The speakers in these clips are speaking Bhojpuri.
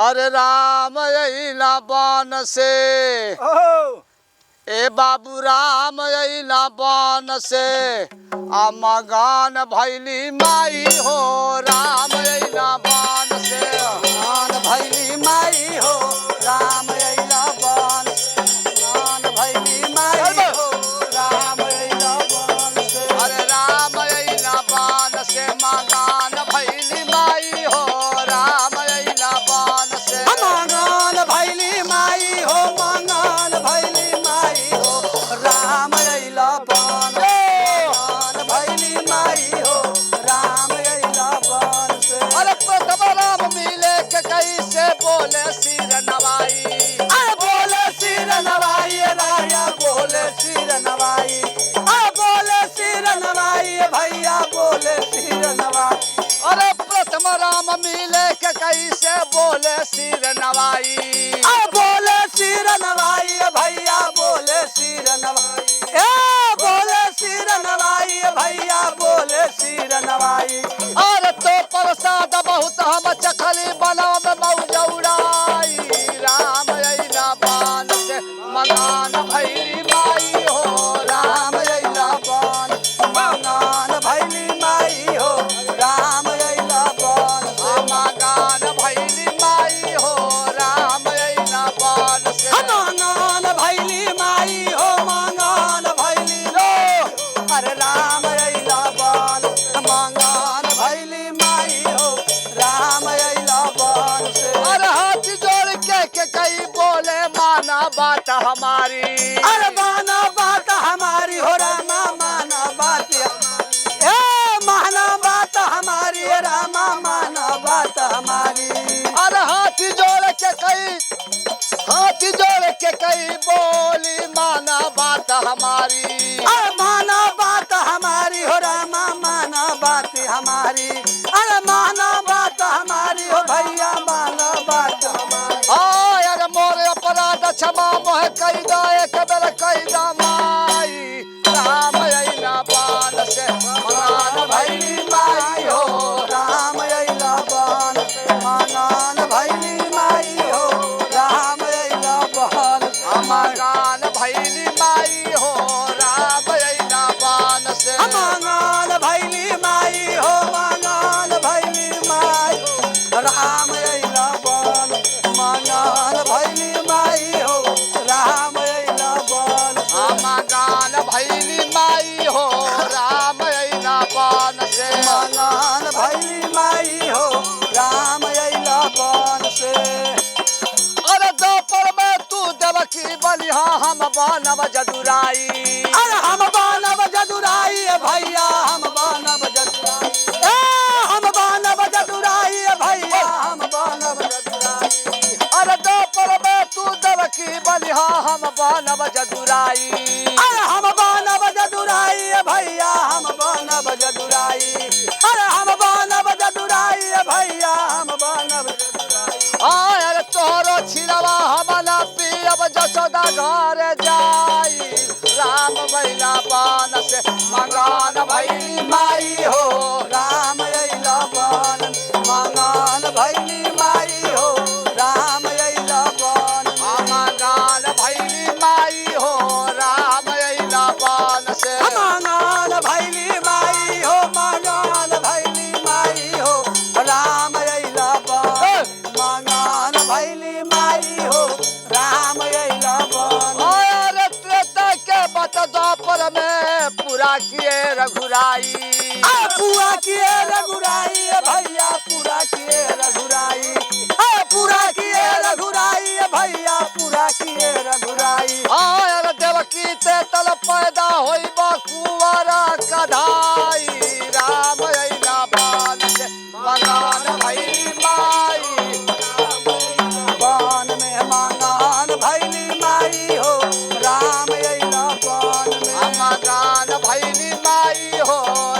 अरे राम अइला बन से ए बाबू राम अइला बन से आ मगान भैली माई हो राम अइला बन से मान भैली माई हो राम अइला बन मान भैली माई हो राम अइला बन से अरे राम अइला बन से मगान भैली माई हो राम अइला बन से मंगल भैली माई हो मंगल भैली माई हो राम अइला बन मान भैली माई हो राम अइला बन से अरे प्रथम राम मिले के कैसे बोले सिर नवाई बोले सिर नवाई राया बोले सिर नवाई बोले सिर नवाई भैया बोले सिर नवाई अरे प्रथम राम मिले के कैसे बोले सिर नवाई बोले सिर नवाई भैया बोले सिर नवाई बोले सिर नवाई भैया बोले सिर नवाई अरे तो प्रसाद बहुत हम चखली बनाव में मौज उड़ाई राम अइला बान से मगान भैली माई हो राम अइला बान मगान भैली माई हो राम अइला बन मगान भैली माई हो राम अइला बान से मंगन भैली माई हो मंगन भैली लो अरे राम अइला बन मंगन भैली माई हो राम अइला बन से अरे हाथ जोड़ के कई बोले माना बात हमारी अरे माना बात हमारी हो रामा माना बात माना बात हमारी रामा माना बात हमारी अरे हाथ जोड़ के कई बोली माना बात हमारी अरे माना बात हमारी हो रामा माना बात हमारी अरे माना बात हमारी हो भैया माना बात हमारी हाय अरे मोरे अपराध क्षमा मोह कई दा एक बेर कई दा माई राम अइला बान से मगान भैली माई हो राम अइला बन मगान भैली माई हो राम अइला बन मगान भैली माई हो राम अइला बान से मंगल भैली माई हो मंगल भैली माई हो राम अइला बन मंगल भैली माई हो राम अइला बन मगान भैली माई हो राम अइला बान से मंगल भैली माई हो राम अइला बन से अरे दोपहर में तू देवकी बलिहा हम बनब जदुराई अरे हम बनब जदुराई भैया हम बनब जदुराई हम बनब जदुराई भैया हम बनब जदुराई अरे दोपहर में तू देवकी बलिहा हम बनब जदुराई अरे हम बनब जदुराई भैया हम बनब जदुराई अरे हम बनब जदुराई भैया हम बनब जदुराई अरे तोहरो छिलवा हमला पियब जसोदा घर जाई राम बैला बान से मगान भैली माई हो राम अइला बन मंगल भैली माई हो राम अइला बन मगान भैली माई हो राम अइला बान से मंगल भैली माई हो मंगल भैली माई हो राम अइला बन मंगल भैली माई हो राम अइला बन अरे त्रेता के बत दोपहर में पूरा किए रघुराई पूरा किए रघुराई भैया पूरा किए रघुराई पूरा किए रघुराई भैया पूरा किए रघुराई अरे देवकी ते तल पैदा होई कुंवरा कधाई राम अइला बान से मगान भैली माई बन में मंगल भैली माई हो राम अइला बन में मगान भैली माई हो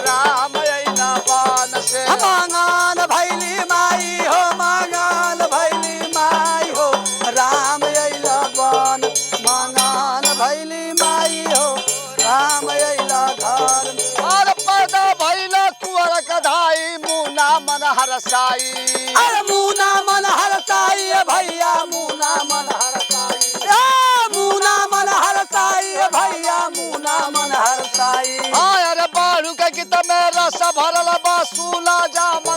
राम अइला बान से मंगल भैली माई हो मंगल भैली माई हो राम अइला बन मंगल भैली माई हो राम अइला घर और पैदा भैला कुंवर कधाई मुना मन हरसाई अरे मुना मन हरसाई जाई हाँ अरे बाड़ू के गीत में रस भरल बा सूला जामन